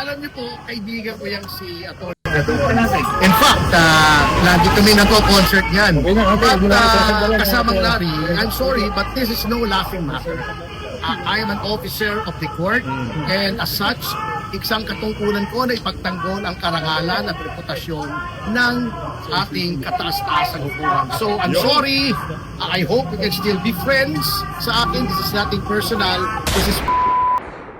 Alam niyo po, kaibigan ko yung si Atty. In fact, lagi kami nagko-concert yan. But kasamang Larry, I'm sorry, but this is no laughing matter. I am an officer of the court and as such, isang katungkulan ko na ipagtanggol ang karangalan at reputasyon ng ating kataas-taasang hukuman. So, I'm sorry. I hope we can still be friends. Sa akin, this is nothing personal. This is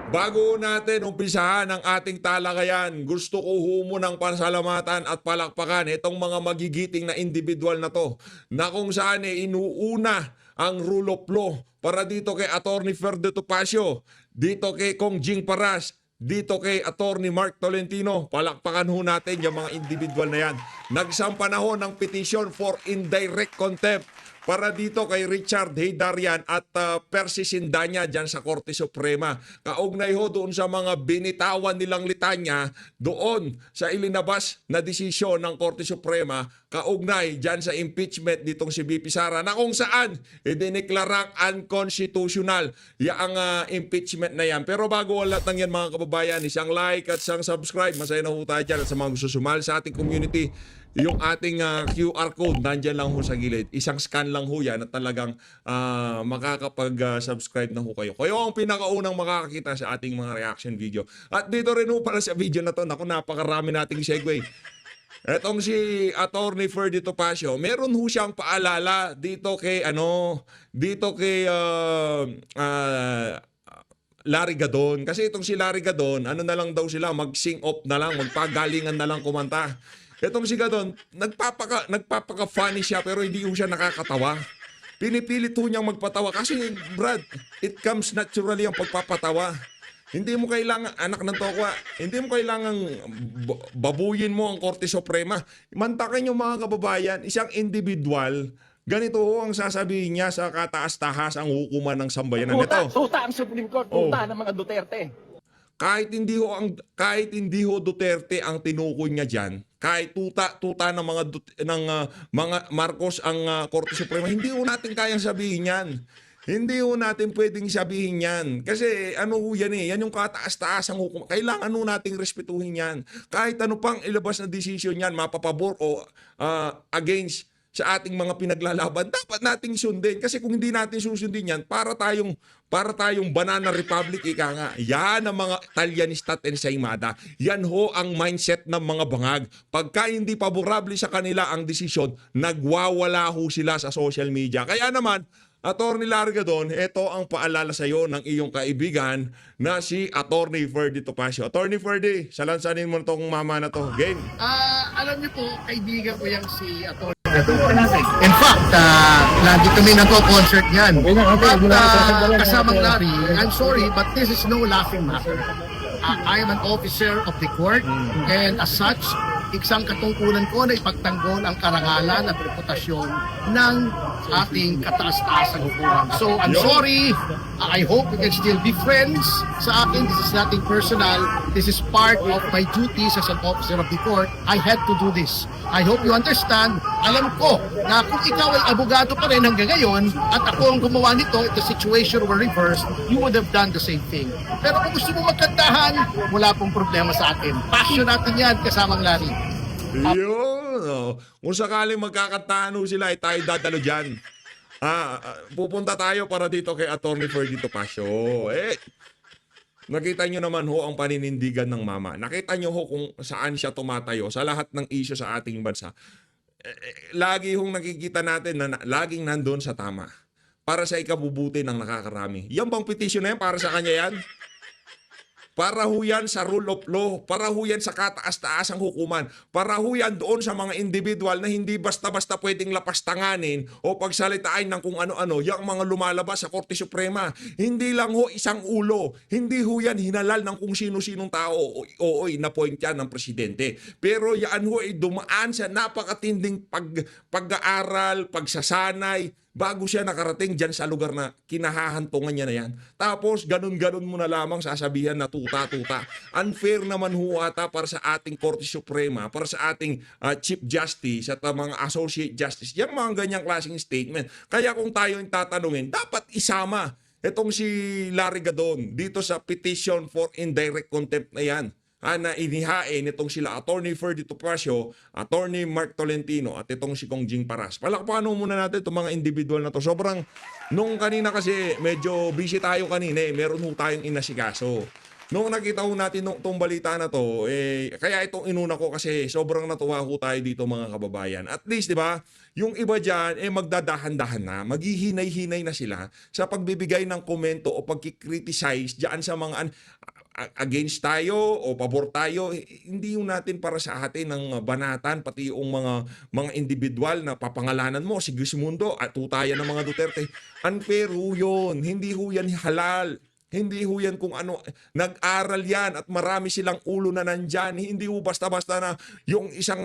Bago natin umpisahan ang ating talakayan, gusto ko humunang pasalamatan at palakpakan itong mga magigiting na individual na to na kung saan inuuna ang rule of law para dito kay Atty. Ferdo Topacio, dito kay Kong Jing Paras, dito kay Atty. Mark Tolentino. Palakpakan ho natin yung mga individual na yan. Nagsampa na ho ng petition for indirect contempt para dito kay Richard Heydarian at Percy Sindanya dyan sa Korte Suprema. Kaugnay ho doon sa mga binitawan nilang litanya doon sa ilinabas na desisyon ng Korte Suprema kaugnay dyan sa impeachment nitong si BP Sara na kung saan idineklarang unconstitutional yung impeachment na yan. Pero bago ang lahat ng yan mga kababayan, isang like at isang subscribe. Masaya na ho tayo dyan at sa mga gusto sumali sa ating community. Yung ating QR code, nandyan lang ho sa gilid. Isang scan lang ho yan at talagang makakapag-subscribe na ho kayo. Kayo ang pinakaunang makakakita sa ating mga reaction video. At dito rin ho pala sa video na to, naku, napakarami nating segue. Etong si Atty. Ferdo Topacio, meron ho siyang paalala dito kay Larry Gadon. Kasi itong si Larry Gadon, ano na lang daw sila, mag-sing off na lang, magpagalingan na lang kumanta. Itong si Gadon, nagpapaka-funny siya pero hindi ho siya nakakatawa. Pinipilit ho niyang magpatawa kasi Brad, it comes naturally ang pagpapatawa. Hindi mo kailangan, anak ng tokwa, hindi mo kailangan babuyin mo ang Korte Suprema. Mantakin yung mga kababayan, isang individual, ganito ho ang sasabihin niya sa kataas-tahas ang hukuman ng sambayanan. Tuta ang Supreme Court, tuta ng mga Duterte. Kahit hindi ho Duterte ang tinukoy niya diyan, kahit tuta ng mga Marcos ang Korte Suprema, hindi ho natin kayang sabihin 'yan. Hindi ho natin pwedeng sabihin 'yan. Kasi ano ho 'yan yan yung kataas-taas ang hukum. Kailangan ho nating respetuhin 'yan. Kahit ano pang ilabas na desisyon 'yan, mapapabor o against sa ating mga pinaglalaban, dapat nating sundin. Kasi kung hindi natin susundin yan, para tayong banana republic, ika nga. Yan ang mga Italianista at ensaymada. Yan ho ang mindset ng mga bangag. Pagka hindi paborable sa kanila ang desisyon, nagwawala ho sila sa social media. Kaya naman, Atty. Larry Gadon, ito ang paalala sa iyo ng iyong kaibigan na si Atty. Ferdo Topacio. Atty. Ferdy, salansanin mo itong mama na to. Game. alam niyo po, kaibigan ko yung si Atty. In fact, lagi kami nagko-concert yan. But kasamang Larry, I'm sorry, but this is no laughing matter. I am an officer of the court and as such, isang katungkulan ko na ipagtanggol ang karangalan at reputasyon ng ating kataas-taasang hukuman. So, I'm sorry. I hope we can still be friends. Sa akin, this is nothing personal. This is part of my duties as an officer of the court. I had to do this. I hope you understand. Alam ko na kung ikaw ay abogado pa rin hanggang ngayon at ako ang gumawa nito, if the situation were reversed, you would have done the same thing. Pero kung gusto mo magkantahan, wala pong problema sa atin. Passion natin yan, kasamang Larry. Yun. Kung sakaling magkakantahan ho sila, tayo dadalo dyan. Pupunta tayo para dito kay Atty. Ferdo Topacio. Nakita nyo naman ho ang paninindigan ng mama. Nakita nyo ho kung saan siya tumatayo sa lahat ng issue sa ating bansa. Lagi hong nakikita natin na laging nandun sa tama. Para sa ikabubuti ng nakakarami. Yan bang petition na yan? Para sa kanya yan? Para ho yan sa rule of law, para ho yan sa kataas-taas ang hukuman, para ho yan doon sa mga individual na hindi basta-basta pwedeng lapastanganin o pagsalitain ng kung ano-ano, yung mga lumalabas sa Korte Suprema. Hindi lang ho isang ulo, hindi ho yan hinalal ng kung sino-sinong tao o na-point yan ng presidente. Pero yan ho ay dumaan sa napakatinding pag-aaral, pagsasanay, bago siya nakarating dyan sa lugar na kinahahantungan niya na yan. Tapos, ganun-ganun mo na lamang sasabihan na tuta-tuta. Unfair naman ho ata para sa ating Korte Suprema, para sa ating Chief Justice at mga Associate Justice. Yung mga ganyang klaseng statement. Kaya kung tayo yung tatanungin, dapat isama itong si Larry Gadon dito sa petition for indirect contempt na yan. na inihain itong sila Attorney Ferdy Topacio, Attorney Mark Tolentino at itong si Kong Jing Paras. Palakpakan muna natin itong mga individual na to. Sobrang, nung kanina kasi medyo busy tayo kanina meron ho tayong inasikaso. Nung nakita ho natin itong balita na to, kaya itong inuna ko kasi sobrang natuwa ho tayo dito mga kababayan. At least, di ba, yung iba dyan, magdadahan-dahan na, maghihinay-hinay na sila sa pagbibigay ng komento o pagkikriticize dyan sa mga against tayo o pabor tayo. Hindi yung natin para sa atin ng banatan, pati yung mga individual na papangalanan mo, si Gismundo at tutayan ng mga Duterte. Unfair ho yun. Hindi ho yan halal. Hindi ho yan kung ano, nag-aral yan at marami silang ulo na nandyan. Hindi ho basta-basta na yung isang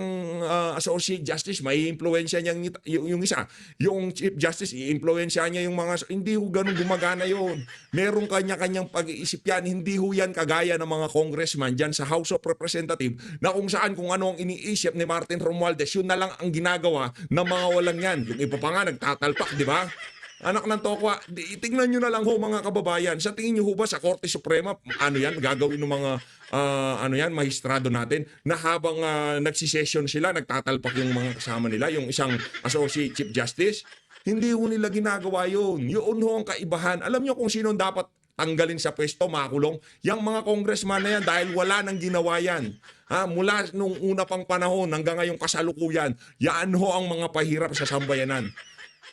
associate justice, may influensya niya yung isa. Yung chief justice, i-influensya niya yung mga, hindi ho ganun gumagana yun. Merong kanya-kanyang pag-iisip yan. Hindi ho yan kagaya ng mga congressman dyan sa House of Representatives na kung saan kung ano ang iniisip ni Martin Romualdez, yun na lang ang ginagawa ng mga walang yan. Yung iba pa nga, nagtatalpak, di ba? Anak ng tokwa, tingnan nyo na lang ho mga kababayan. Sa tingin nyo ho ba sa Korte Suprema, ano yan, gagawin ng mga mahistrado natin na habang nagsisession sila, nagtatalpak yung mga kasama nila, yung isang Associate Chief Justice? Hindi ho nila ginagawa yun. Yun ho ang kaibahan. Alam nyo kung sino dapat tanggalin sa pwesto, makulong? Yang mga congressman na yan dahil wala nang ginawa yan. Mula nung una pang panahon hanggang ngayong kasalukuyan, yan ho ang mga pahirap sa sambayanan.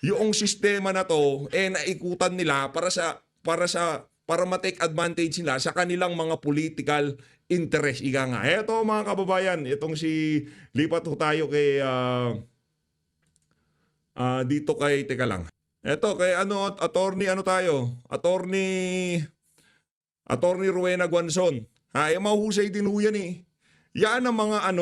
Yung sistema na to naikutan nila para ma-take advantage nila sa kanilang mga political interest. Ika nga. Eto mga kababayan, itong si lipat ho tayo kay dito kay teka lang. Eto kay attorney Attorney Rowena Guanzon. Mahusay din ho yan Yan ang mga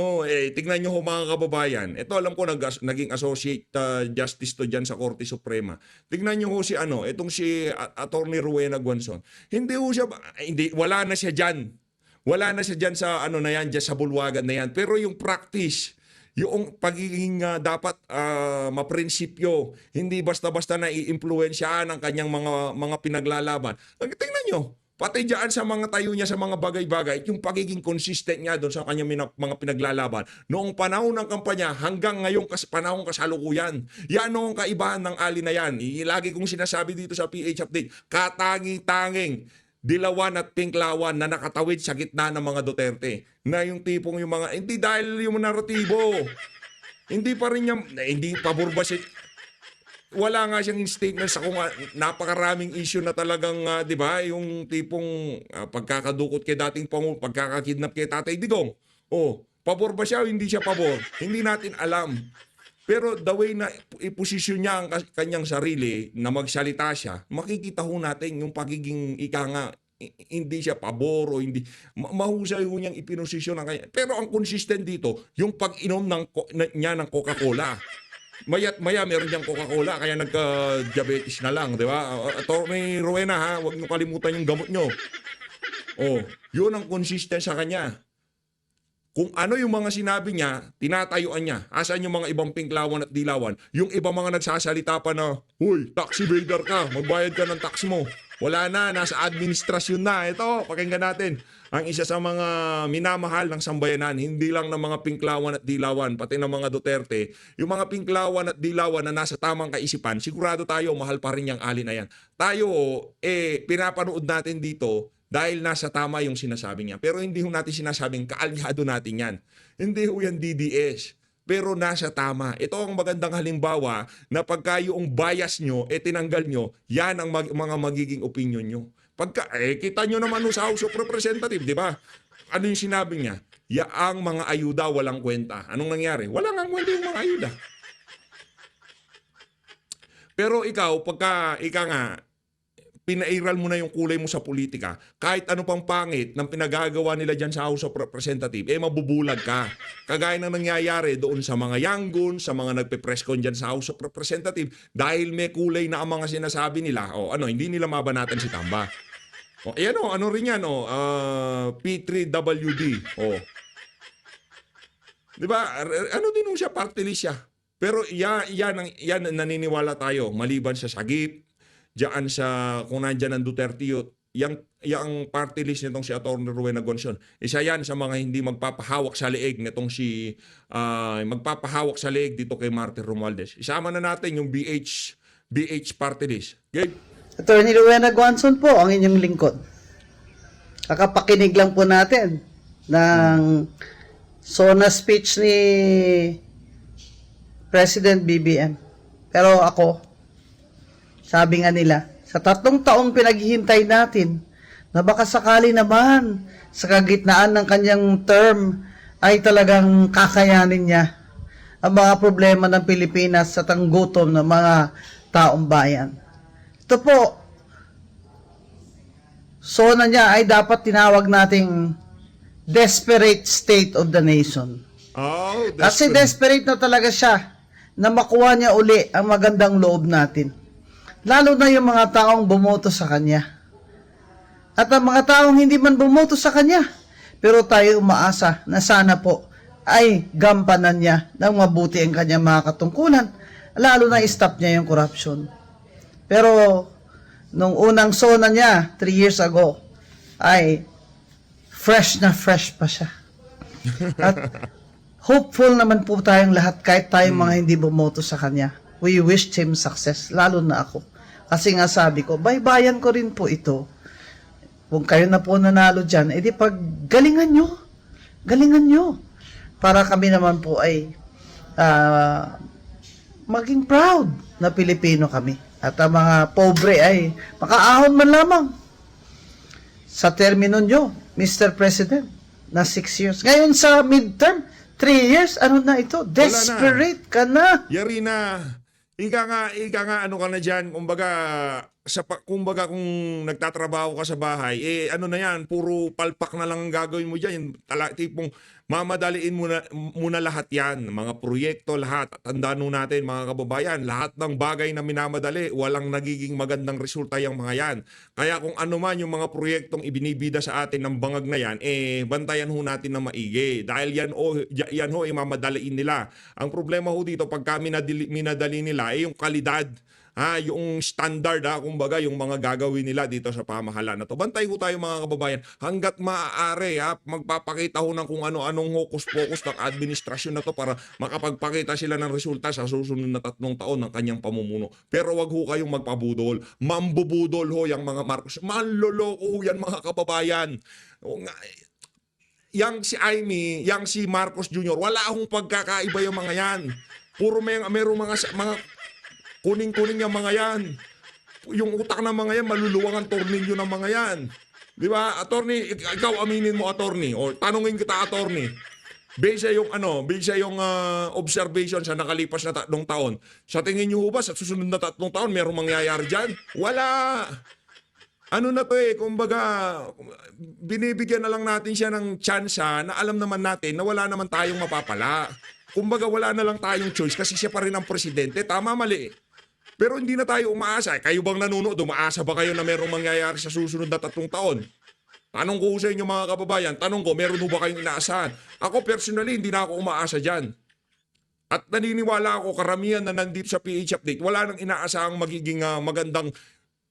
tignan nyo ho mga kababayan. Ito alam ko naging associate justice to dyan sa Korte Suprema. Tignan nyo ho itong si Attorney Rowena Guanzon. Wala na siya dyan. Wala na siya dyan sa dyan sa bulwagan na yan. Pero yung practice, yung pagiging dapat maprinsipyo, hindi basta-basta na i-impluwensyahan ang kanyang mga pinaglalaban. Tingnan nyo. Pati dyan sa mga tayo niya sa mga bagay-bagay, yung pagiging consistent niya doon sa kanyang mga pinaglalaban. Noong panahon ng kampanya hanggang ngayong panahon kasalukuyan. Yan ang kaibahan ng ali na yan. Lagi kong sinasabi dito sa PH Update, katangi-tanging dilawan at pinklawan na nakatawid sa gitna ng mga Duterte. Na yung tipong yung mga, hindi dahil yung naratibo. Hindi pa rin niya, hindi pabor ba siya. Wala nga siyang statement sa kung napakaraming issue na talagang, di ba, yung tipong pagkakadukot kay dating Pangulo, pagkakakidnap kay Tatay Digong. Pabor ba siya o hindi siya pabor? Hindi natin alam. Pero the way na iposisyon niya ang kanyang sarili na magsalita siya, makikita ho natin yung pagiging hindi siya pabor o hindi. Mahusay ho niyang ipinosisyon ang kanya. Pero ang consistent dito, yung pag-inom niya ng Coca-Cola. Maya't maya meron diyang Coca-Cola kaya nagka-diabetes na lang, di ba? Attorney Rowena huwag niyo kalimutan yung gamot niyo. Yun ang consistent sa kanya. Kung ano yung mga sinabi niya, tinatayuan niya. Asan yung mga ibang pinklawan at dilawan? Yung iba mga nagsasalita pa na, "Huy, tax evader ka, magbayad ka ng tax mo." Wala na, nasa administrasyon na. Ito, pakinggan natin. Ang isa sa mga minamahal ng sambayanan, hindi lang ng mga pinklawan at dilawan, pati ng mga Duterte, yung mga pinklawan at dilawan na nasa tamang kaisipan, sigurado tayo, mahal pa rin yung ali na yan. Tayo, pinapanood natin dito dahil nasa tama yung sinasabi niya. Pero hindi ho natin sinasabing kaalyado natin yan. Hindi ho yan DDS. Pero nasa tama. Ito ang magandang halimbawa na pagka yung bias nyo, tinanggal nyo, yan ang mga magiging opinion nyo. Pagka, kita nyo naman sa House of Representatives, di ba? Ano yung sinabi niya? Yaang mga ayuda walang kwenta. Anong nangyari? Walang ang kwenta yung mga ayuda. Pero ikaw, pagka pinairal mo na yung kulay mo sa politika, kahit ano pang pangit ng pinagagawa nila dyan sa House of Representatives, mabubulag ka. Kagaya ng nangyayari doon sa mga Yangon, sa mga nagpe-press con dyan sa House of Representatives, dahil may kulay na ang mga sinasabi nila, hindi nila mabanatan si Tamba. Ano rin yan, P3WD. Di ba? Ano din siya, party list siya. Pero yan naniniwala tayo, maliban sa sagip, diyan sa kung nandiyan ang Duterte yang party list nitong si Atty. Rowena Gonson, isa yan sa mga hindi magpapahawak sa leeg nitong si magpapahawak sa leeg dito kay Martin Romualdez. Isama na natin yung BH party list. Gabe? Attorney Rowena Gonson po, ang inyong lingkod. Kakapakinig lang po natin ng SONA speech ni President BBM. Pero ako, sabi nga nila, sa 3 taong pinaghihintay natin, na baka sakali naman sa kagitnaan ng kanyang term ay talagang kakayanin niya ang mga problema ng Pilipinas sa tanggutom ng mga taong bayan. Ito po, SONA niya ay dapat tinawag nating desperate state of the nation. Oh, Kasi desperate na talaga siya na makuha niya uli ang magandang loob natin. Lalo na yung mga taong bumoto sa kanya. At ang mga taong hindi man bumoto sa kanya, pero tayo umaasa na sana po ay gampanan niya ng mabuti ang kanyang mga katungkulan, lalo na i-stop niya yung corruption. Pero nung unang SONA niya 3 years ago ay fresh na fresh pa siya. At hopeful naman po tayong lahat kahit tayong mga hindi bumoto sa kanya. We wished him success, lalo na ako. Kasi nga sabi ko, baybayan ko rin po ito. Kung kayo na po nanalo dyan, edi pag galingan nyo. Para kami naman po ay maging proud na Pilipino kami. At ang mga pobre ay makaahon man lamang sa termino nyo, Mr. President, na 6 years. Ngayon sa midterm, 3 years, ano na ito? Desperate ka na. Yari na. Ika nga, ano ka na dyan, kumbaga kung nagtatrabaho ka sa bahay, ano na yan, puro palpak na lang ang gagawin mo dyan. Tipong mamadaliin muna lahat yan, mga proyekto, lahat. Tandaan natin mga kababayan, lahat ng bagay na minamadali, walang nagiging magandang resulta yung mga yan. Kaya kung ano man yung mga proyektong ibinibida sa atin ng bangag na yan, bantayan ho natin na maigi. Dahil yan ho, mamadaliin nila. Ang problema ho dito, pagka minadali nila, yung kalidad, yung standard, kumbaga yung mga gagawin nila dito sa pamahalaan na to. Bantay ho tayo mga kababayan hanggat maaari, magpapakita ho ng kung ano-anong hokus-pokus ng administrasyon na to para makapagpakita sila ng resulta sa susunod na 3 taon ng kanyang pamumuno. Pero wag ho kayong magpabudol. Mambubudol ho yung mga Marcos. Manloloko ho yan mga kababayan. Yang si Amy, yang si Marcos Jr., wala akong pagkakaiba yung mga yan. Puro merong mga kuning-kuning yung mga yan. Yung utak ng mga yan, maluluwang ang tornilyo ng mga yan. Di ba? Attorney, ikaw aminin mo, attorney. O tanungin kita, attorney. Based sa yung observation sa nakalipas na 3 taon. Sa tingin nyo ba, sa susunod na 3 taon, merong mangyayari dyan? Wala. Ano na to kumbaga, binibigyan na lang natin siya ng tsansa na alam naman natin na wala naman tayong mapapala. Kumbaga, wala na lang tayong choice kasi siya pa rin ang presidente. Tama, mali. Pero hindi na tayo umaasa. Kayo bang nanonood? Umaasa ba kayo na merong mangyayari sa susunod na 3 taon? Tanong ko sa inyo mga kababayan, tanong ko, meron ba kayong inaasahan? Ako personally, hindi na ako umaasa dyan. At naniniwala ako, karamihan na nandito sa PH Update, wala nang inaasahang magiging magandang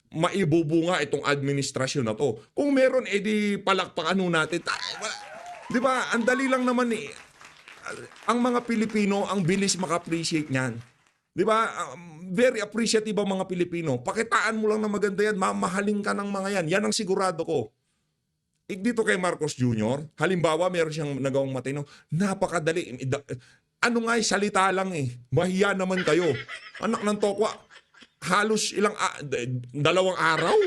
maibubunga itong administrasyon na to. Kung meron, edi palakpakan natin. Di ba? Ang dali lang naman ang mga Pilipino, ang bilis maka-appreciate niyan. Di ba? Very appreciative ang mga Pilipino. Pakitaan mo lang na maganda yan, mamahalin ka ng mga yan. Yan ang sigurado ko. Dito kay Marcos Jr., halimbawa, meron siyang nagawang matino. Napakadali. Ano nga salita lang Mahiya naman kayo. Anak ng tokwa. Halos 2 araw.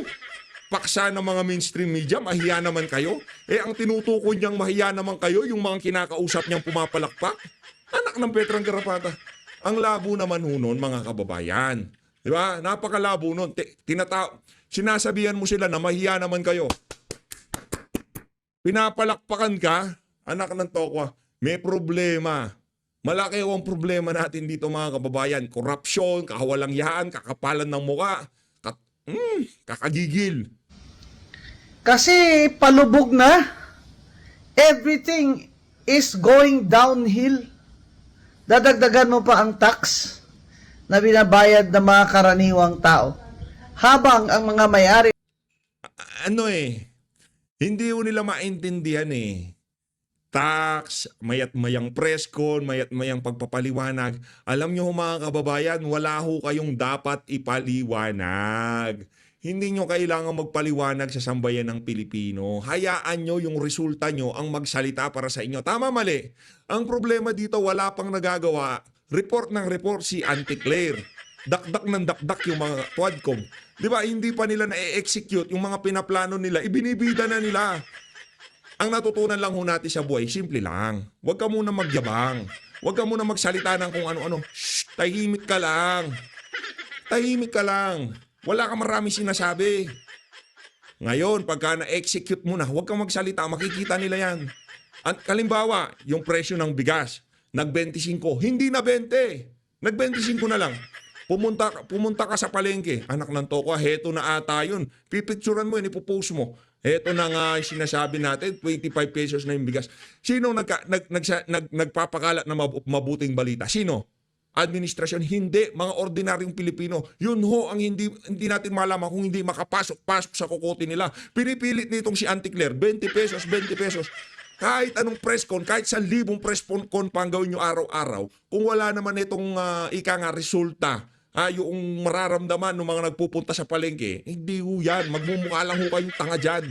Paksa ng mga mainstream media, mahiya naman kayo. Ang tinutukoy niyang mahiya naman kayo, yung mga kinakausap niyang pumapalakpak. Anak ng Petrang Garapata. Ang labo naman nun, mga kababayan. Di ba? Napakalabo nun. Sinasabihan mo sila na mahiya naman kayo. Pinapalakpakan ka, anak ng tokwa, may problema. Malaki ang problema natin dito mga kababayan. Korupsyon, kawalangyaan, kakapalan ng muka, kakagigil. Kasi palubog na. Everything is going downhill. Dadagdagan mo pa ang tax na binabayad ng mga karaniwang tao. Habang ang mga may-ari ano hindi ko nila maintindihan tax, mayat-mayang press con, mayat-mayang pagpapaliwanag. Alam nyo mga kababayan, wala ho kayong dapat ipaliwanag. Hindi nyo kailangan magpaliwanag sa sambayan ng Pilipino. Hayaan nyo yung resulta nyo ang magsalita para sa inyo. Tama, mali. Ang problema dito, wala pang nagagawa. Report ng report si Auntie Claire. Dakdak ng dakdak yung mga Quadcom. Di ba, hindi pa nila na-execute yung mga pinaplano nila. Ibinibida na nila. Ang natutunan lang ho natin sa buhay, simple lang. Huwag ka muna magyabang. Huwag ka muna magsalita ng kung ano-ano. Shh, tahimik ka lang. Tahimik ka lang. Wala ka maraming sinasabi. Ngayon, pagka na-execute mo na, huwag kang magsalita. Makikita nila yan. At kalimbawa, yung presyo ng bigas, nag-25. Hindi na 20. Nag-25 na lang. Pumunta ka sa palengke. Anak ng toko, heto na ata yun. Pipicturan mo yun, ipopost mo. Heto na nga sinasabi natin, 25 pesos na yung bigas. Sino nagpapakalat na mabuting balita? Sino? Administrasyon? Hindi. Mga ordinaryong Pilipino. Yun ho ang hindi natin malaman kung hindi makapasok sa kukote nila. Pinipilit nitong si Auntie Claire, 20 pesos, 20 pesos. Kahit anong press con, kahit 1,000 press con pa ang gawin nyo araw-araw, kung wala naman itong resulta, yung mararamdaman ng mga nagpupunta sa palengke, hindi ho yan. Magmumukha lang ho kayong tanga dyan.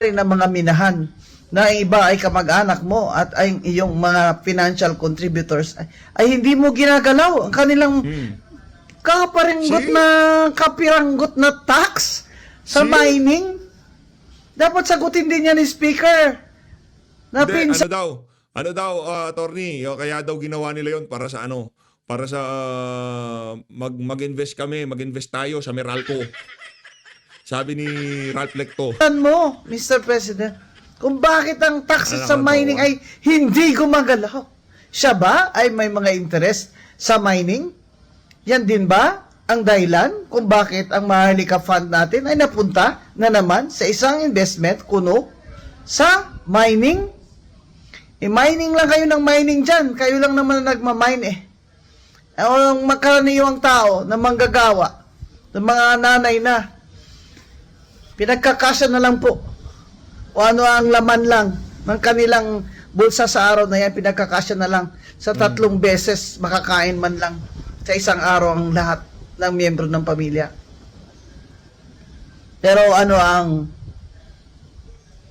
Rin ng mga minahan na iba ay kamag-anak mo at ay iyong mga financial contributors ay hindi mo ginagalaw ang kanilang kapiranggot na tax sa mining. Dapat sagutin din yan ni Speaker. Na Hindi, ano daw, attorney, kaya daw ginawa nila yon para sa para sa mag-invest mag-invest tayo sa Meralco. Sabi ni Ralph Lecto. mo, Mr. President, kung bakit ang taxes sa mining ay hindi gumagalaw. Siya ba ay may mga interest sa mining? Yan din ba ang dahilan kung bakit ang Maharlika Fund natin ay napunta na naman sa isang investment kuno sa mining? Mining lang kayo ng mining dyan. Kayo lang naman nagmamine ang magkaraniwang tao na manggagawa, ng mga nanay na pinagkakasya na lang po o ano ang laman lang ng kanilang bulsa sa araw na yan, pinagkakasya na lang sa 3 beses makakain man lang sa isang araw ang lahat ng miyembro ng pamilya. Pero ano ang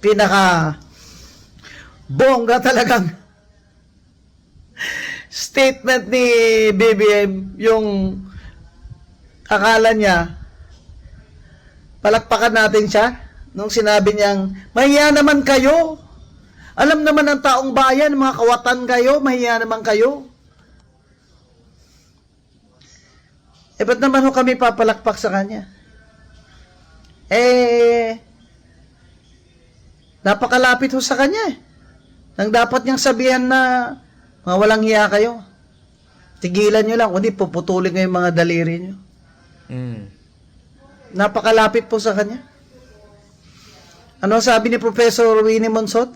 pinaka bongga talagang statement ni BBM, yung akala niya palakpakan natin siya nung sinabi niyang mahiya naman kayo, alam naman ng taong bayan, mga kawatan kayo, mahiya naman kayo. Ba't naman ho kami papalakpak sa kanya? Napakalapit ho sa kanya nang dapat niyang sabihan na mga walang hiya kayo. Tigilan nyo lang, kundi puputulin ko yung mga daliri nyo. Napakalapit po sa kanya. Ano sabi ni Professor Winnie Monsot?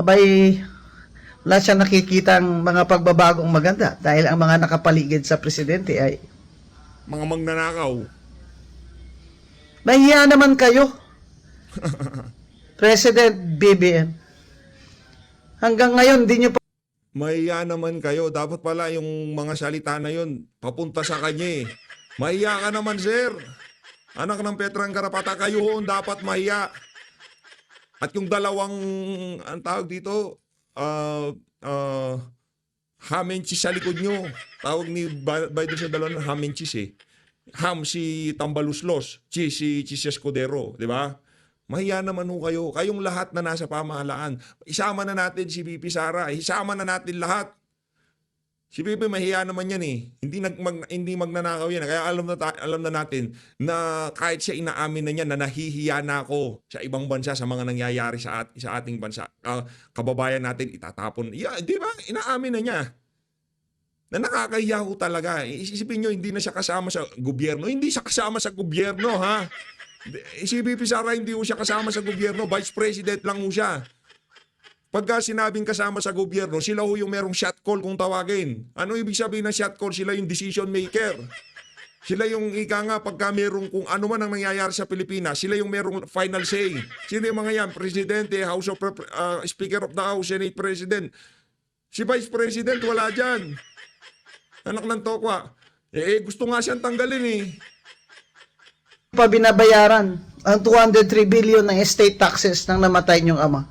Abay, wala siya nakikitang mga pagbabagong maganda dahil ang mga nakapaligid sa presidente ay Mga magnanakaw. mahiya naman kayo. President BBM. Hanggang ngayon, di nyo pa Mahiya naman kayo. Dapat pala yung mga salita na yun, papunta sa kanya Mahiya ka naman, sir. Anak ng Petrang Karapata, kayo hoon dapat mahiya. At yung dalawang, ang tawag dito, hamenchis sa likod nyo. Tawag ni Biden sa dalawang hamenchis Ham si Tambaluslos, si Escudero, di ba? Mahiya naman ho kayo. Kayong lahat na nasa pamahalaan. Isama na natin si VP Sara. Isama na natin lahat. Si VP mahiya naman yan Hindi magnanakaw yan. Kaya alam na natin na kahit siya inaamin na niya na nahihiya na ako sa ibang bansa sa mga nangyayari sa ating bansa. Kababayan natin itatapon. Di ba? Inaamin na niya. Na nakakahiya ho talaga. Isipin nyo, hindi na siya kasama sa gobyerno. Hindi siya kasama sa gobyerno, ha? Si VP Sara hindi ho siya kasama sa gobyerno, vice president lang ho siya. Pagka sinabing kasama sa gobyerno, sila ho yung merong shot call kung tawagin. Ano ibig sabihin ng shot call? Sila yung decision maker. Sila yung ika nga pagka merong kung ano man ang nangyayari sa Pilipinas, sila yung merong final say. Sino yung mga yan? Presidente, Speaker of the House, Senate President. Si Vice President, wala dyan. Anak ng tokwa. Gusto nga siyang tanggalin eh. Pa binabayaran ang 203 billion ng estate taxes ng namatay niyong ama.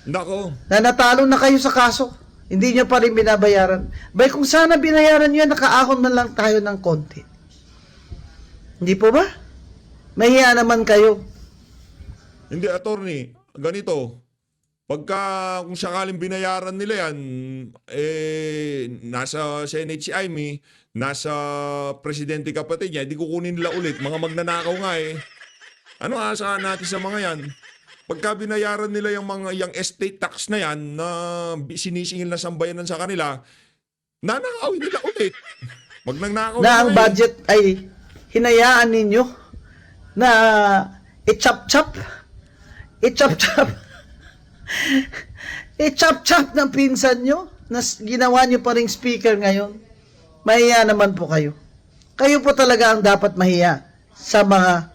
Nako. Na natalo na kayo sa kaso. Hindi niyo pa rin binabayaran. Bay, kung sana binayaran niyo, nakaahon na lang tayo ng konti. Hindi po ba? Mahiya naman kayo. Hindi, attorney. Ganito. Pagka kung sakaling binayaran nila yan, nasa Senate si Amy, nasa presidente kapatid niya, di kukunin nila ulit. Mga magnanakaw nga eh. Ano aasahan natin sa mga yan? Pagka binayaran nila yung estate tax na yan na sinisingil na sambayanan sa kanila, nanakawin nila ulit. Magnanakaw Na ang nila budget ay hinayaan ninyo na i-chop-chop i-chop-chop ng pinsan nyo na ginawa nyo pa ring speaker ngayon. Mahiya naman po kayo. Kayo po talaga ang dapat mahiya sa mga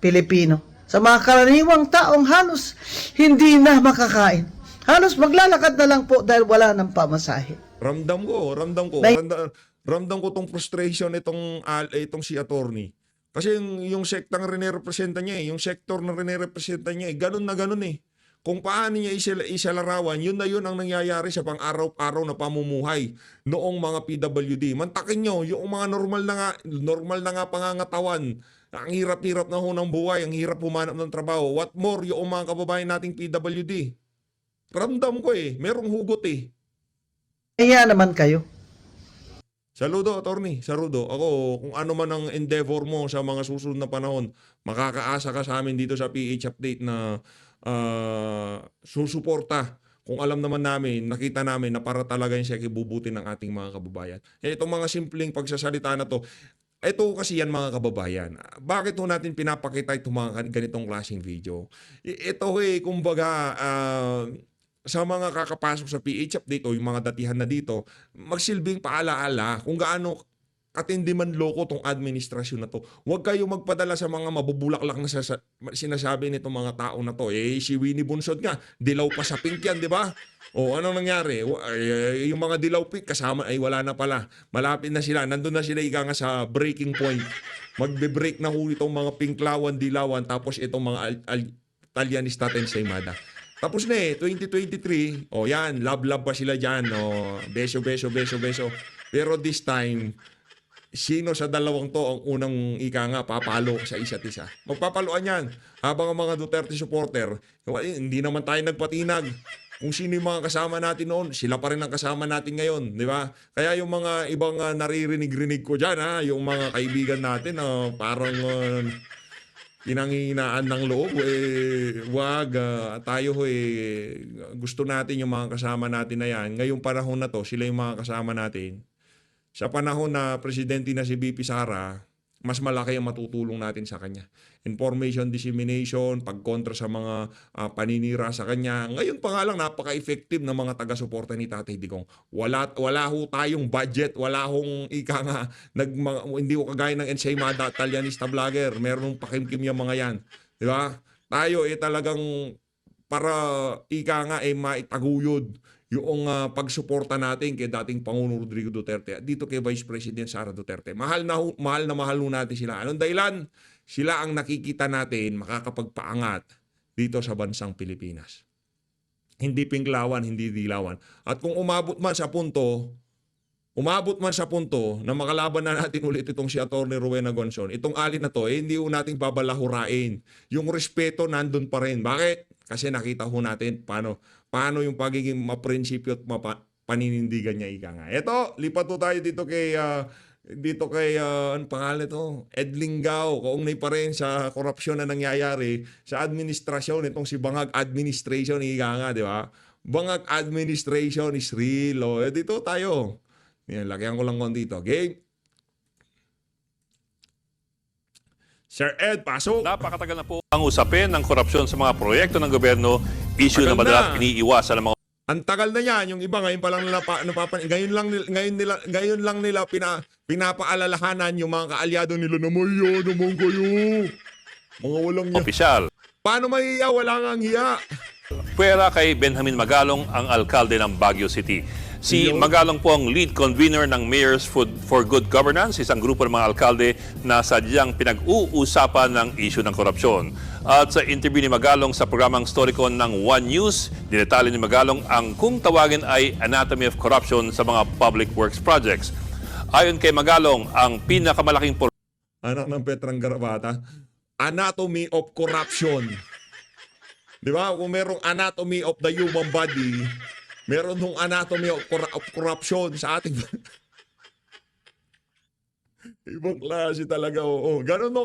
Pilipino. Sa mga karaniwang taong halos hindi na makakain. Halos maglalakad na lang po dahil wala ng pamasahe. Ramdam ko. Ramdam ko tong frustration itong si attorney. Kasi yung sektang rinirepresenta niya yung sektor na rinirepresenta niya ganun na ganun eh. Kung paano niya isalarawan, yun na yun ang nangyayari sa pang-araw-araw na pamumuhay noong mga PWD. Mantakin nyo, yung mga normal na nga pangangatawan, ang hirap-hirap na ho ng buhay, ang hirap humanap ng trabaho. What more, yung mga kababayan nating PWD. Ramdam ko eh, merong hugot eh. Mahiya naman kayo. Saludo, attorney. Saludo. Ako, kung ano man ang endeavor mo sa mga susunod na panahon, makakaasa ka sa amin dito sa PH Update na susuporta. Kung alam naman namin, nakita namin na para talaga yung siya kibubuti ng ating mga kababayan. Itong mga simpleng pagsasalita na to, ito kasi yan mga kababayan. Bakit ho natin pinapakita itong mga ganitong klaseng video? Ito kumbaga, sa mga kakapasok sa PH Update o yung mga datihan na dito, magsilbing paalaala kung gaano katindi man loko tong administrasyon na to. Huwag kayo magpadala sa mga mabubulaklak na sinasabi nitong mga tao na to. Si Winnie Bunsod nga, dilaw pa sa pink yan, di ba? O ano nangyari? Yung mga dilaw pink kasama ay wala na pala. Malapit na sila. Nandun na sila ika nga sa breaking point. Magbe-break na ho itong mga pinklawan, dilawan, tapos itong mga Italianista Ensaymada. Tapos na 2023, yan, love pa sila dyan, beso. Pero this time, sino sa dalawang to ang unang ika nga papalo sa isa't isa? Magpapaluan yan. Habang ang mga Duterte supporter, hindi naman tayo nagpatinag. Kung sino yung mga kasama natin noon, sila pa rin ang kasama natin ngayon, di ba? Kaya yung mga ibang naririnig-rinig ko dyan, yung mga kaibigan natin, parang pinanghihinaan ng loob, wag, tayo gusto natin yung mga kasama natin na yan. Ngayong panahon na to, sila yung mga kasama natin. Sa panahon na presidente na si BP Sara, mas malaki ang matutulong natin sa kanya. Information dissemination, pagkontra sa mga paninira sa kanya. Ngayon pa nga lang, napaka-effective ng mga taga-suporta ni Tatay Digong. Wala ho tayong budget, wala hong ika nga, hindi ko kagaya ng Ensaymada, Italianista vlogger, meron pakimkim yung mga yan. Di ba? Tayo talagang para ika nga maitaguyod yung pagsuporta natin kay dating Pangulong Rodrigo Duterte at dito kay Vice President Sara Duterte. Mahal na mahal natin sila. Anong dahilan? Sila ang nakikita natin makakapagpaangat dito sa bansang Pilipinas. Hindi pinklawan, hindi dilawan. At kung umabot man sa punto na makalaban na natin ulit itong si Atty. Rowena Gonzon, itong alin na to, hindi ho nating babalahurain. Yung respeto nandun pa rin. Bakit? Kasi nakita ho natin paano yung pagiging maprinsipyo at paninindigan niya ika nga. Ito, lipat ho tayo dito kay ano pangalan ito? Ed Lingao, kaugnay pa rin sa korupsyon na nangyayari sa administrasyon itong si Bangag Administration ika nga, di ba? Bangag Administration is real. Dito tayo. Yan, lagyan ko lang dito. Okay? Sir Ed, pasok. Napakatagal na po ang usapin ng korupsyon sa mga proyekto ng gobyerno, issue Tagal na madalas na. iniiwasan ng mga Ang tagal na yan, yung iba ngayon pa lang nila ngayon lang nila pinapaalalahanan yung mga kaalyado nila na maya naman kayo. Mga walang hiya. Opisyal. Paano mahiya? Wala nga ang hiya. Pwera kay Benjamin Magalong, ang alkalde ng Baguio City. Si Ayun. Magalong po ang lead convener ng Mayors for Good Governance, isang grupo ng mga alkalde na sadyang pinag-uusapan ng issue ng korupsyon. At sa interview ni Magalong sa programang Storycon ng One News, dinetali ni Magalong ang kung tawagin ay anatomy of corruption sa mga public works projects. Ayon kay Magalong, ang pinakamalaking Anak ng Petrang Garabata, anatomy of corruption. Di ba? Kung merong anatomy of the human body, meron nung anatomy of corruption sa ating... Ibang klase talaga, oo. Ganun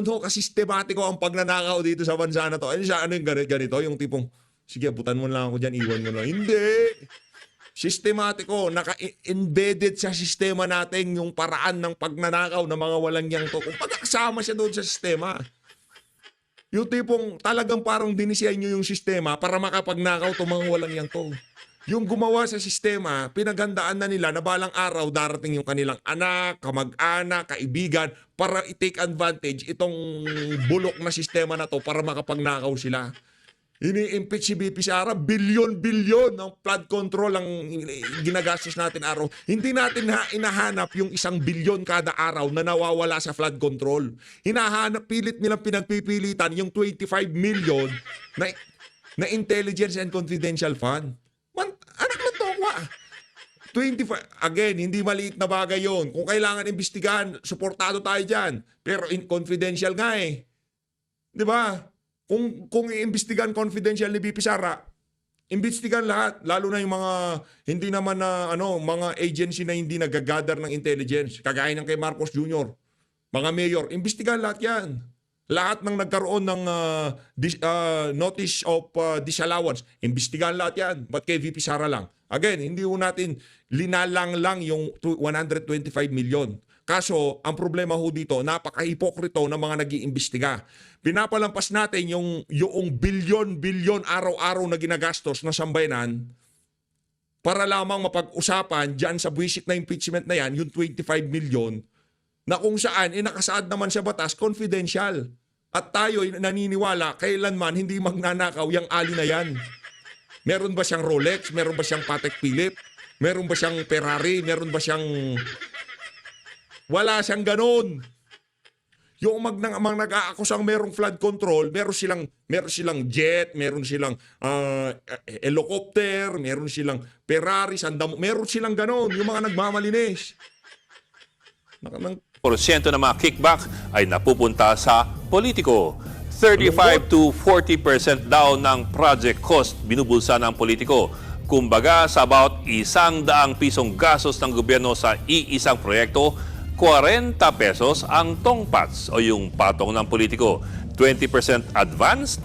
ho kasistematiko ang pagnanakaw dito sa bansa na to. Ano yung ganito? Yung tipong, sige, butan mo lang ako dyan, iwan mo lang. Hindi! Sistematiko, naka-embedded sa sistema natin yung paraan ng pagnanakaw ng mga walang yang to. Kung pagkakasama siya doon sa sistema, yung tipong talagang parang dinisyan nyo yung sistema para makapagnakaw to mga walang yang to. Yung gumawa sa sistema, pinaghandaan na nila na balang araw darating yung kanilang anak, kamag-anak, kaibigan para i-take advantage itong bulok na sistema na to para makapagnakaw sila. Ini-impeach si BP Sara, bilyon-bilyon ng flood control ang ginagastos natin araw. Hindi natin inahanap yung 1 bilyon kada araw na nawawala sa flood control. Hinahanap, pilit nilang pinagpipilitan yung 25 million na intelligence and confidential fund. Anak na tokwa. 25, again, hindi maliit na bagay yon. Kung kailangan imbestigahan, suportado tayo dyan. Pero confidential nga eh. Di ba? Kung iimbestigahan confidential ni BP Sara, imbestigahan lahat, lalo na yung mga hindi naman na mga agency na hindi nagagather ng intelligence, kagaya ng kay Marcos Jr., mga mayor, imbestigahan lahat 'yan. Lahat ng nagkaroon ng notice of disallowance, imbestigahan lahat 'yan. Ba't kay VP Sara lang? Again, hindi ho natin linalang lang yung 125 million. Kaso, ang problema ho dito, napaka-hipokrito ng mga nag-iimbestiga. Pinapalampas natin yung bilyon-bilyon araw-araw na ginagastos ng sambayanan para lamang mapag-usapan dyan sa buwisit na impeachment na yan, yung 25 million, na kung saan, nakasaad naman sa batas, confidential. At tayo naniniwala, kailanman hindi magnanakaw yung ali na yan. Meron ba siyang Rolex? Meron ba siyang Patek Philippe? Meron ba siyang Ferrari? Meron ba siyang... Wala siyang ganun. Yung nag-aakusang merong flood control, meron silang jet, meron silang helicopter, meron silang Ferrari, meron silang ganun. Yung mga nagmamalinis. porsyento ng mga kickback ay napupunta sa politiko. 35 to 40% daw ng project cost binubulsa ng politiko. Kumbaga, sa about 100 pisong gastos ng gobyerno sa iisang proyekto, 40 pesos ang tongpats o yung patong ng politiko. 20% advanced,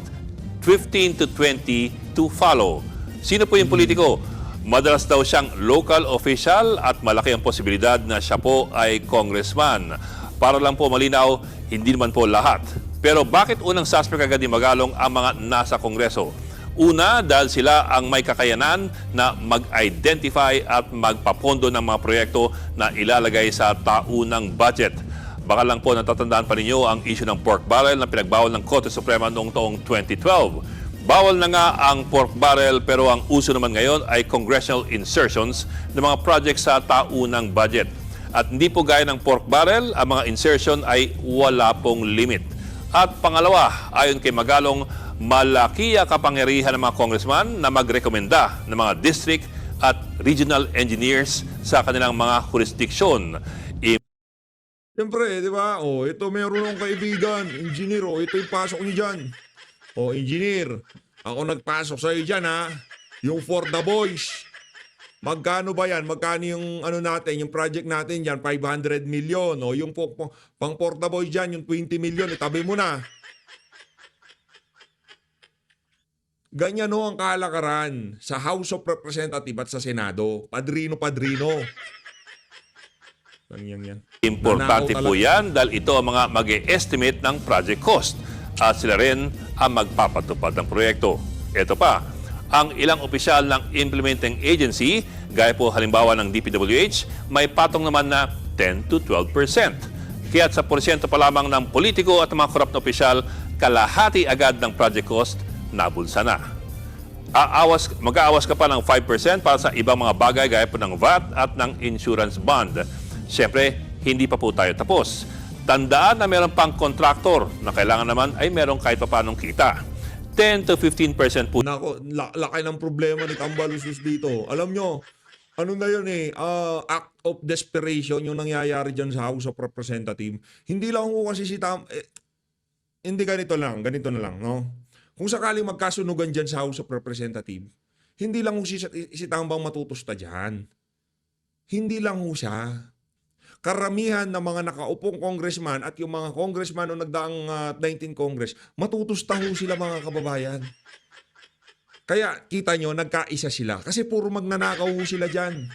15 to 20 to follow. Sino po yung politiko? Madalas daw siyang local official at malaki ang posibilidad na siya po ay congressman. Para lang po malinaw, hindi naman po lahat. Pero bakit unang suspect agad ni Magalong ang mga nasa kongreso? Una, dahil sila ang may kakayanan na mag-identify at magpapondo ng mga proyekto na ilalagay sa taunang budget. Baka lang po natatandaan pa ninyo ang issue ng pork barrel na pinagbawal ng Korte Suprema noong taong 2012. Bawal na nga ang pork barrel pero ang uso naman ngayon ay congressional insertions ng mga projects sa taunang budget. At hindi po gaya ng pork barrel, ang mga insertion ay wala pong limit. At pangalawa, ayon kay Magalong, malaki ang kapangyarihan ng mga congressman na magrekomenda ng mga district at regional engineers sa kanilang mga jurisdiksyon. Siyempre, di ba? Ito meron akong kaibigan, engineer. Ito yung pasok niyo dyan. Engineer, ako nagpasok sa'yo dyan, ha? Yung for the boys. Magkano ba yan? Magkano yung natin, yung project natin dyan? 500 million. Yung pang for the boys dyan, yung 20 million. Itabi mo na. Ganyan ang kalakaran sa House of Representatives at sa Senado. Padrino-padrino. Yan. Importante po yan dahil ito ang mga mag-e-estimate ng project cost at sila rin ang magpapatupad ng proyekto. Ito pa, Ang ilang opisyal ng implementing agency, gaya po halimbawa ng DPWH, may patong naman na 10 to 12%. Kaya sa porsyento pa lamang ng politiko at mga korap na opisyal, kalahati agad ng project cost nabulsa na. Mag-aawas ka pa ng 5% para sa ibang mga bagay gaya po ng VAT at ng insurance bond. Siyempre, hindi pa po tayo tapos. Tandaan na meron pang kontraktor na kailangan naman ay meron kahit pa panong kita. 10 to 15% po. Nako, laki ng problema ni Tambalusus dito. Alam nyo, ano na yun act of desperation yung nangyayari dyan sa House of Representatives. Hindi lang ho kasi si hindi ganito na lang, no? Kung sakaling magkasunugan dyan sa House of Representatives, hindi lang ho si Tambang matutusta dyan. Hindi lang ho siya. Karamihan ng mga nakaupong congressman at yung mga congressman o nagdaang 19 Congress, matutusta ho sila mga kababayan. Kaya kita nyo, nagkaisa sila. Kasi puro magnanakaw ho sila dyan.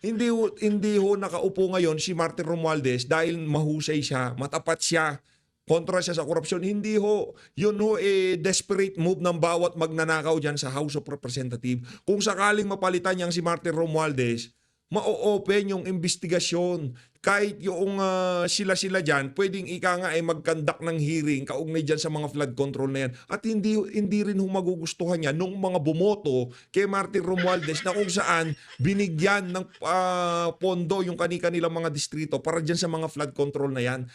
Hindi ho nakaupo ngayon si Martin Romualdez dahil mahusay siya, matapat siya, kontra siya sa korupsyon. Hindi ho. Yun ho desperate move ng bawat magnanakaw dyan sa House of Representatives. Kung sakaling mapalitan niyang si Martin Romualdez, ma-open yung investigasyon. Kahit yung sila dyan, pwedeng mag-conduct ng hearing kaugnay dyan sa mga flood control na yan. At hindi rin magugustuhan niya nung mga bumoto kay Martin Romualdez na kung saan binigyan ng pondo yung kanilang mga distrito para dyan sa mga flood control na yan.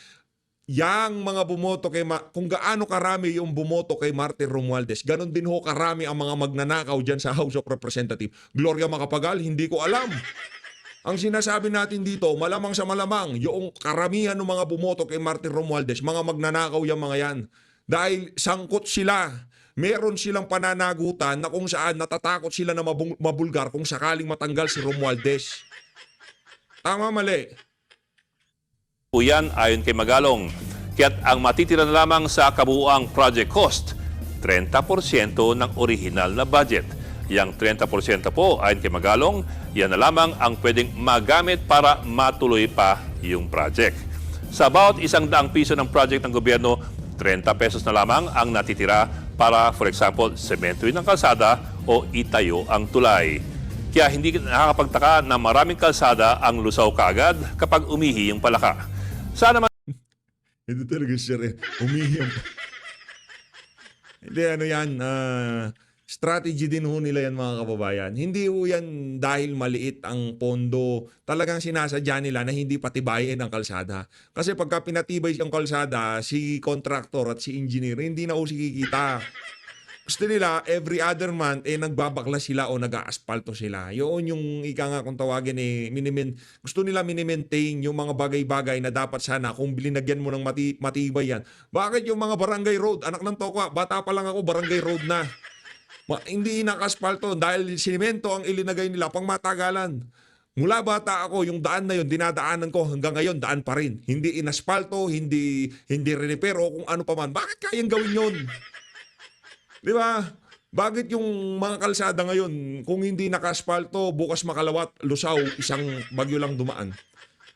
Yang mga bumoto kung gaano karami yung bumoto kay Martin Romualdez, ganon din ho karami ang mga magnanakaw dyan sa House of Representatives. Gloria Macapagal, hindi ko alam. Ang sinasabi natin dito, malamang sa malamang, yung karamihan ng mga bumoto kay Martin Romualdez, mga magnanakaw yung mga yan. Dahil sangkot sila. Meron silang pananagutan na kung saan natatakot sila na mabulgar kung sakaling matanggal si Romualdez. Tama, mali. Po yan ayon kay Magalong. Kaya't ang matitira na lamang sa kabuuang project cost, 30% ng original na budget. Yang 30% po ayon kay Magalong, yan na lamang ang pwedeng magamit para matuloy pa yung project. Sa bawat 100 piso ng project ng gobyerno, 30 pesos na lamang ang natitira para, for example, sementoin ng kalsada o itayo ang tulay. Kaya hindi nakakapagtaka na maraming kalsada ang lusaw kaagad kapag umihi yung palaka. Sana Ito talaga siya rin. Umihiyam. Hindi, yan. Strategy din ho nila yan mga kababayan. Hindi ho yan dahil maliit ang pondo. Talagang sinasadya nila na hindi patibayin ang kalsada. Kasi pagka pinatibay ang kalsada, si contractor at si engineer, hindi na ho sikikita. Gusto nila, every other month, nagbabakla sila o nag-aaspalto sila. Yun yung ika nga kung tawagin gusto nila minimaintain yung mga bagay-bagay na dapat sana kung linagyan mo ng matibay yan. Bakit yung mga barangay road? Anak ng tokwa, bata pa lang ako, barangay road na. Hindi nakaspalto dahil simento ang ilinagay nila pang matagalan. Mula bata ako, yung daan na yun, dinadaanan ko hanggang ngayon, daan pa rin. Hindi inaspalto, hindi repair o kung ano pa man. Bakit kayang gawin yun? Di ba? Bakit yung mga kalsada ngayon, kung hindi nakaspalto, bukas makalawat, lusaw, isang bagyo lang dumaan?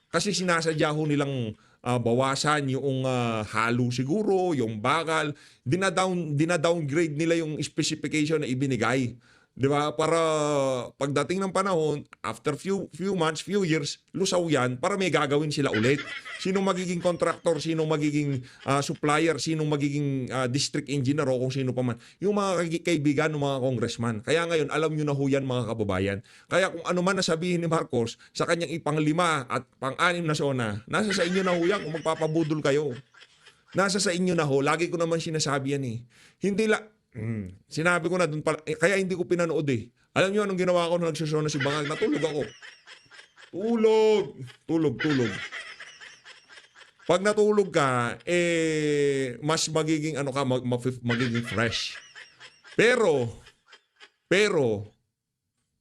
Kasi sinasadya ho nilang bawasan yung halo siguro, yung bakal. Dina-downgrade nila yung specification na ibinigay. Di ba? Para pagdating ng panahon, after few months, few years, lusaw yan para may gagawin sila ulit. Sinong magiging contractor, sinong magiging supplier, sinong magiging district engineer o kung sino pa man. Yung mga kaibigan ng mga congressman. Kaya ngayon, alam nyo na ho yan mga kababayan. Kaya kung ano man nasabihin ni Marcos sa kanyang ipang-5 at pang-6 na zona, nasa sa inyo na ho yan kung magpapabudol kayo. Nasa sa inyo na ho. Lagi ko naman sinasabi yan eh. Hindi sinabi ko na doon pala, kaya hindi ko pinanood eh. Alam niyo anong ginawa ko nung nagsusona si Bangag? Natulog ako. Tulog. Pag natulog ka, mas magiging magiging fresh. Pero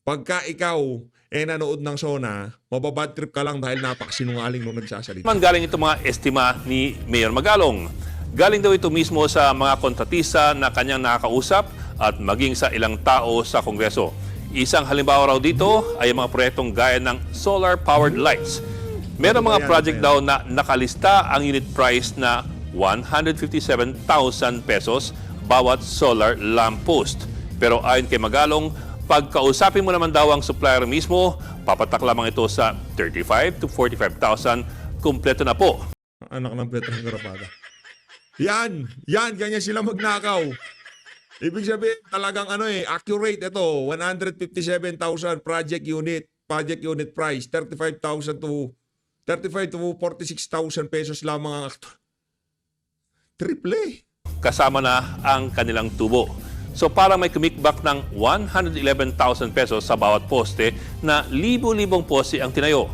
pagka ikaw nanood ng Sona, mababad trip ka lang dahil napakasinungaling nung nagsasalita. galing itong mga estima ni Mayor Magalong. Galing daw ito mismo sa mga kontratista na kanyang nakakausap at maging sa ilang tao sa Kongreso. Isang halimbawa raw dito ay mga proyektong gaya ng solar-powered lights. Meron mga project daw na nakalista ang unit price na 157,000 pesos bawat solar lamppost. Pero ayon kay Magalong, pagkausapin mo naman daw ang supplier mismo, papatak lamang ito sa 35 to 45,000, kumpleto na po. Anak ng Petrang Garapata. Yan, ganyan sila magnakaw. Ibig sabihin, talagang accurate ito. 157,000 project unit price, 35 to 46,000 pesos lamang ang triple. Kasama na ang kanilang tubo. So parang may kumikbak ng 111,000 pesos sa bawat poste na libo-libong poste ang tinayo.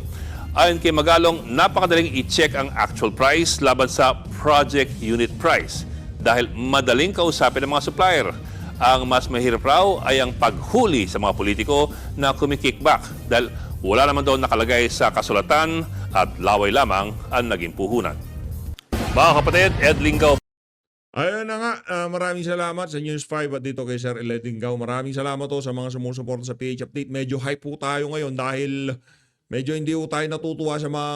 Ayon kay Magalong, napakadaling i-check ang actual price laban sa project unit price dahil madaling kausapin ng mga supplier. Ang mas mahirap raw ay ang paghuli sa mga politiko na kumikickback dahil wala naman daw nakalagay sa kasulatan at laway lamang ang naging puhunan. Mga kapatid, Ed Lingaw. Ayun na nga, maraming salamat sa News 5 at dito kay Sir Eledingaw. Maraming salamat to sa mga sumusuporta sa PH Update. Medyo hype po tayo ngayon dahil medyo hindi po tayo natutuwa sa mga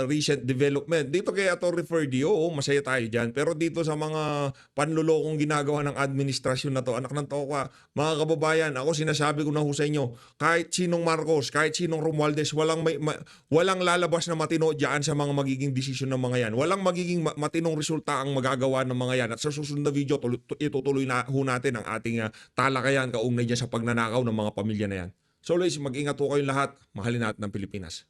recent development. Dito kay Atty. Ferdy, masaya tayo dyan. Pero dito sa mga panlulokong ginagawa ng administrasyon na to, anak ng toka, mga kababayan, ako sinasabi ko na ho sa inyo, kahit sinong Marcos, kahit sinong Romualdez, walang lalabas na matino dyan sa mga magiging desisyon ng mga yan. Walang magiging matinong resulta ang magagawa ng mga yan. At sa susunod na video, itutuloy na ho natin ang ating talakayan kaugnay dyan sa pagnanakaw ng mga pamilya na yan. So always, mag-ingat po kayong lahat. Mahalin natin ang Pilipinas.